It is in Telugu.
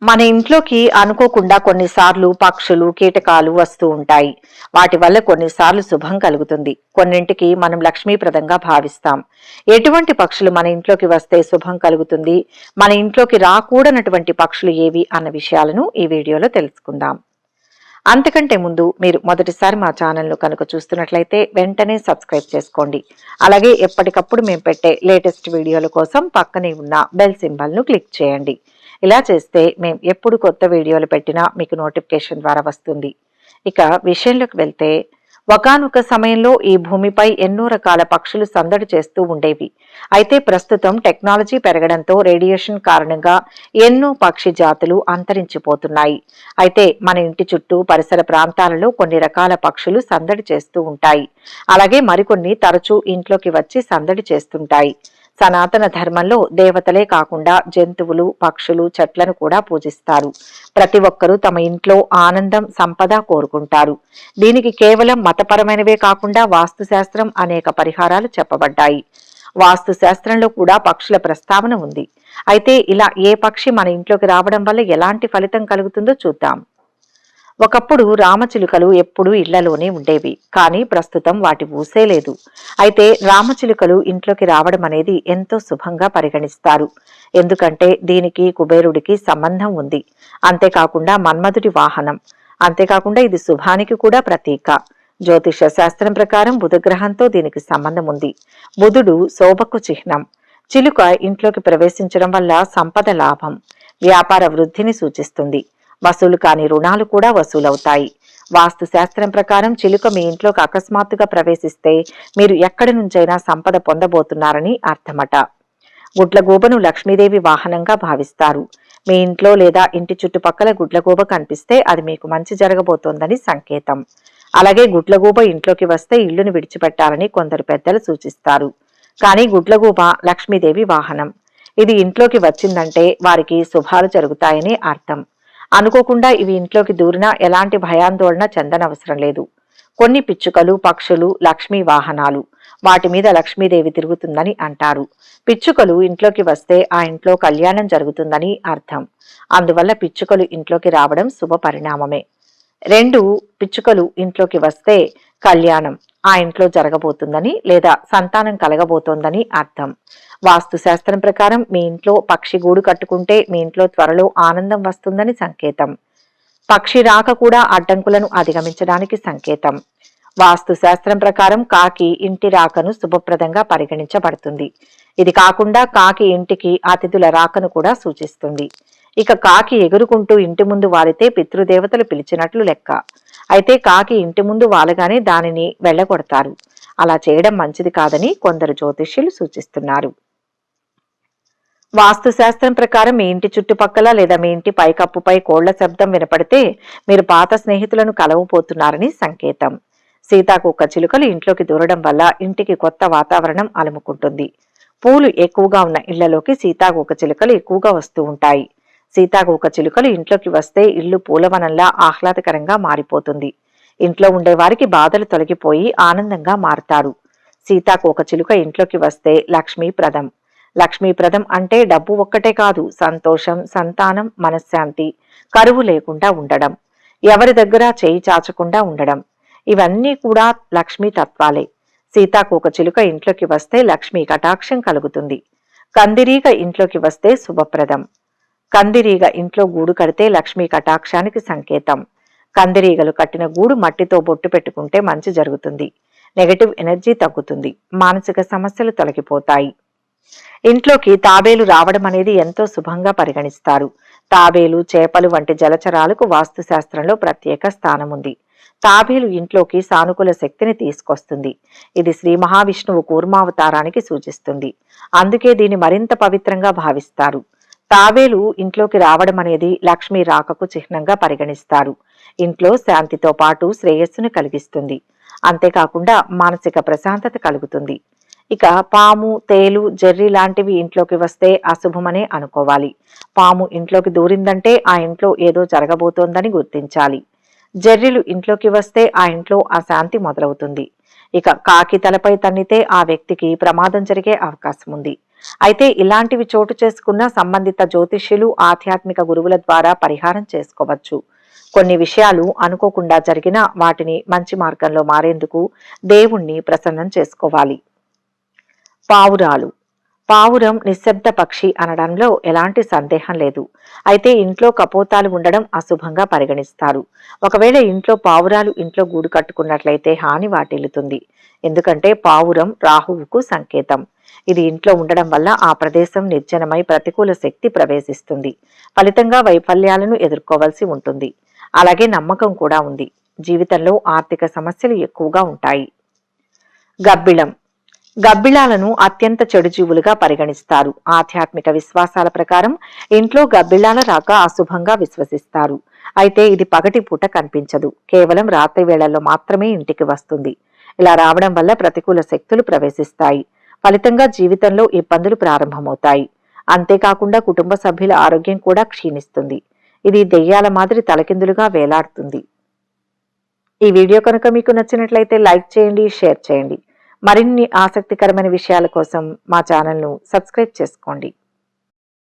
మన ఇంట్లోకి అనుకోకుండా కొన్నిసార్లు పక్షులు, కీటకాలు వస్తూ ఉంటాయి. వాటి వల్ల కొన్నిసార్లు శుభం కలుగుతుంది. కొన్నింటికి మనం లక్ష్మీప్రదంగా భావిస్తాం. ఎటువంటి పక్షులు మన ఇంట్లోకి వస్తే శుభం కలుగుతుంది, మన ఇంట్లోకి రాకూడనటువంటి పక్షులు ఏవి అన్న విషయాలను ఈ వీడియోలో తెలుసుకుందాం. అంతకంటే ముందు మీరు మొదటిసారి మా ఛానల్ను కనుక చూస్తున్నట్లయితే వెంటనే సబ్స్క్రైబ్ చేసుకోండి. అలాగే ఎప్పటికప్పుడు మేము పెట్టే లేటెస్ట్ వీడియోల కోసం పక్కనే ఉన్న బెల్ సింబల్ను క్లిక్ చేయండి. ఇలా చేస్తే మేము ఎప్పుడు కొత్త వీడియోలు పెట్టినా మీకు నోటిఫికేషన్ ద్వారా వస్తుంది. ఇక విషయంలోకి వెళ్తే, ఒకానొక సమయంలో ఈ భూమిపై ఎన్నో రకాల పక్షులు సందడి చేస్తూ ఉండేవి. అయితే ప్రస్తుతం టెక్నాలజీ పెరగడంతో రేడియేషన్ కారణంగా ఎన్నో పక్షి జాతులు అంతరించిపోతున్నాయి. అయితే మన ఇంటి చుట్టూ పరిసర ప్రాంతాలలో కొన్ని రకాల పక్షులు సందడి చేస్తూ ఉంటాయి. అలాగే మరికొన్ని తరచూ ఇంట్లోకి వచ్చి సందడి చేస్తుంటాయి. సనాతన ధర్మంలో దేవతలే కాకుండా జంతువులు, పక్షులు, చెట్లను కూడా పూజిస్తారు. ప్రతి ఒక్కరూ తమ ఇంట్లో ఆనందం, సంపద కోరుకుంటారు. దీనికి కేవలం మతపరమైనవే కాకుండా వాస్తుశాస్త్రం అనేక పరిహారాలు చెప్పబడ్డాయి. వాస్తు శాస్త్రంలో కూడా పక్షుల ప్రస్తావన ఉంది. అయితే ఇలా ఏ పక్షి మన ఇంట్లోకి రావడం వల్ల ఎలాంటి ఫలితం కలుగుతుందో చూద్దాం. ఒకప్పుడు రామచిలుకలు ఎప్పుడూ ఇళ్లలోనే ఉండేవి, కానీ ప్రస్తుతం వాటి ఊసే లేదు. అయితే రామచిలుకలు ఇంట్లోకి రావడం అనేది ఎంతో శుభంగా పరిగణిస్తారు. ఎందుకంటే దీనికి కుబేరుడికి సంబంధం ఉంది. అంతేకాకుండా మన్మధుడి వాహనం. అంతేకాకుండా ఇది శుభానికి కూడా ప్రతీక. జ్యోతిష శాస్త్రం ప్రకారం బుధగ్రహంతో దీనికి సంబంధం ఉంది. బుధుడు శోభకు చిహ్నం. చిలుక ఇంట్లోకి ప్రవేశించడం వల్ల సంపద లాభం, వ్యాపార వృద్ధిని సూచిస్తుంది. వసూలు కాని రుణాలు కూడా వసూలవుతాయి. వాస్తు శాస్త్రం ప్రకారం చిలుక మీ ఇంట్లోకి అకస్మాత్తుగా ప్రవేశిస్తే మీరు ఎక్కడి నుంచైనా సంపద పొందబోతున్నారని అర్థమట. గుడ్లగూబను లక్ష్మీదేవి వాహనంగా భావిస్తారు. మీ ఇంట్లో లేదా ఇంటి చుట్టుపక్కల గుడ్లగూబ కనిపిస్తే అది మీకు మంచి జరగబోతోందని సంకేతం. అలాగే గుడ్లగూబ ఇంట్లోకి వస్తే ఇల్లును విడిచిపెట్టాలని కొందరు పెద్దలు సూచిస్తారు. కానీ గుడ్లగూబ లక్ష్మీదేవి వాహనం. ఇది ఇంట్లోకి వచ్చిందంటే వారికి శుభాలు జరుగుతాయని అర్థం. అనుకోకుండా ఇవి ఇంట్లోకి దూరినా ఎలాంటి భయాందోళన చెందనవసరం లేదు. కొన్ని పిచ్చుకలు, పక్షులు లక్ష్మీ వాహనాలు. వాటి మీద లక్ష్మీదేవి తిరుగుతుందని అంటారు. పిచ్చుకలు ఇంట్లోకి వస్తే ఆ ఇంట్లో కళ్యాణం జరుగుతుందని అర్థం. అందువల్ల పిచ్చుకలు ఇంట్లోకి రావడం శుభ పరిణామమే. 2 పిచ్చుకలు ఇంట్లోకి వస్తే కళ్యాణం ఆ ఇంట్లో జరగబోతుందని లేదా సంతానం కలగబోతోందని అర్థం. వాస్తు శాస్త్రం ప్రకారం మీ ఇంట్లో పక్షి గూడు కట్టుకుంటే మీ ఇంట్లో త్వరలో ఆనందం వస్తుందని సంకేతం. పక్షి రాక కూడా అడ్డంకులను అధిగమించడానికి సంకేతం. వాస్తు శాస్త్రం ప్రకారం కాకి ఇంటి రాకను శుభప్రదంగా పరిగణించబడుతుంది. ఇది కాకుండా కాకి ఇంటికి అతిథుల రాకను కూడా సూచిస్తుంది. ఇక కాకి ఎగురుకుంటూ ఇంటి ముందు వాలితే పితృదేవతలు పిలిచినట్లు లెక్క. అయితే కాకి ఇంటి ముందు వాలగానే దానిని వెళ్ళగొడతారు. అలా చేయడం మంచిది కాదని కొందరు జ్యోతిష్యులు సూచిస్తున్నారు. వాస్తు శాస్త్రం ప్రకారం మీ ఇంటి చుట్టుపక్కల లేదా మీ ఇంటి పైకప్పుపై కోళ్ల శబ్దం వినపడితే మీరు పాత స్నేహితులను కలవబోతున్నారని సంకేతం. సీతాకోక చిలుకలు ఇంట్లోకి దూరడం వల్ల ఇంటికి కొత్త వాతావరణం అలుముకుంటుంది. పూలు ఎక్కువగా ఉన్న ఇళ్లలోకి సీతాకోక చిలుకలు ఎక్కువగా వస్తూ ఉంటాయి. సీతాకోక చిలుకలు ఇంట్లోకి వస్తే ఇల్లు పూలవనంలా ఆహ్లాదకరంగా మారిపోతుంది. ఇంట్లో ఉండే వారికి బాధలు తొలగిపోయి ఆనందంగా మారుతారు. సీతాకోక చిలుక ఇంట్లోకి వస్తే లక్ష్మీప్రదం. లక్ష్మీప్రదం అంటే డబ్బు ఒక్కటే కాదు, సంతోషం, సంతానం, మనశ్శాంతి, కరువు లేకుండా ఉండడం, ఎవరి దగ్గర చేయి చాచకుండా ఉండడం, ఇవన్నీ కూడా లక్ష్మీ తత్వాలే. సీతాకోక చిలుక ఇంట్లోకి వస్తే లక్ష్మీ కటాక్షం కలుగుతుంది. కందిరీగ ఇంట్లోకి వస్తే శుభప్రదం. కందిరీగ ఇంట్లో గూడు కడితే లక్ష్మీ కటాక్షానికి సంకేతం. కందిరీగలు కట్టిన గూడు మట్టితో బొట్టు పెట్టుకుంటే మంచి జరుగుతుంది. నెగటివ్ ఎనర్జీ తగ్గుతుంది. మానసిక సమస్యలు తొలగిపోతాయి. ఇంట్లోకి తాబేలు రావడం అనేది ఎంతో శుభంగా పరిగణిస్తారు. తాబేలు, చేపలు వంటి జలచరాలకు వాస్తు శాస్త్రంలో ప్రత్యేక స్థానం ఉంది. తాబేలు ఇంట్లోకి సానుకూల శక్తిని తీసుకొస్తుంది. ఇది శ్రీ మహావిష్ణువు కూర్మావతారానికి సూచిస్తుంది. అందుకే దీన్ని మరింత పవిత్రంగా భావిస్తారు. తాబేలు ఇంట్లోకి రావడం అనేది లక్ష్మీ రాకకు చిహ్నంగా పరిగణిస్తారు. ఇంట్లో శాంతితో పాటు శ్రేయస్సును కలిగిస్తుంది. అంతేకాకుండా మానసిక ప్రశాంతత కలుగుతుంది. ఇక పాము, తేలు, జెర్రీ లాంటివి ఇంట్లోకి వస్తే అశుభమనే అనుకోవాలి. పాము ఇంట్లోకి దూరిందంటే ఆ ఇంట్లో ఏదో జరగబోతోందని గుర్తించాలి. జెర్రీలు ఇంట్లోకి వస్తే ఆ ఇంట్లో అశాంతి మొదలవుతుంది. ఇక కాకి తలపై తన్నితే ఆ వ్యక్తికి ప్రమాదం జరిగే అవకాశం ఉంది. అయితే ఇలాంటివి చోటు చేసుకున్న సంబంధిత జ్యోతిష్యులు ఆధ్యాత్మిక గురువుల ద్వారా పరిహారం చేసుకోవచ్చు. కొన్ని విషయాలు అనుకోకుండా జరిగినా వాటిని మంచి మార్గంలో మారేందుకు దేవుణ్ణి ప్రసన్నం చేసుకోవాలి. పావురాలు. పావురం నిశ్శబ్ద పక్షి అనడంలో ఎలాంటి సందేహం లేదు. అయితే ఇంట్లో కపోతాలు ఉండడం అశుభంగా పరిగణిస్తారు. ఒకవేళ ఇంట్లో పావురాలు ఇంట్లో గూడు కట్టుకున్నట్లయితే హాని వాటిల్లుతుంది. ఎందుకంటే పావురం రాహువుకు సంకేతం. ఇది ఇంట్లో ఉండడం వల్ల ఆ ప్రదేశం నిర్జనమై ప్రతికూల శక్తి ప్రవేశిస్తుంది. ఫలితంగా వైఫల్యాలను ఎదుర్కోవలసి ఉంటుంది. అలాగే నమ్మకం కూడా ఉంది. జీవితంలో ఆర్థిక సమస్యలు ఎక్కువగా ఉంటాయి. గబ్బిళం. గబ్బిళాలను అత్యంత చెడు జీవులుగా పరిగణిస్తారు. ఆధ్యాత్మిక విశ్వాసాల ప్రకారం ఇంట్లో గబ్బిళాల రాక అశుభంగా విశ్వసిస్తారు. అయితే ఇది పగటి పూట కనిపించదు. కేవలం రాత్రి వేళల్లో మాత్రమే ఇంటికి వస్తుంది. ఇలా రావడం వల్ల ప్రతికూల శక్తులు ప్రవేశిస్తాయి. ఫలితంగా జీవితంలో ఇబ్బందులు ప్రారంభమవుతాయి. అంతేకాకుండా కుటుంబ సభ్యుల ఆరోగ్యం కూడా క్షీణిస్తుంది. ఇది దెయ్యాల మాదిరి తలకిందులుగా వేలాడుతుంది. ఈ వీడియో కనుక మీకు నచ్చినట్లయితే లైక్ చేయండి, షేర్ చేయండి. మరిన్ని ఆసక్తికరమైన విషయాల కోసం మా ఛానల్ను సబ్స్క్రైబ్ చేసుకోండి.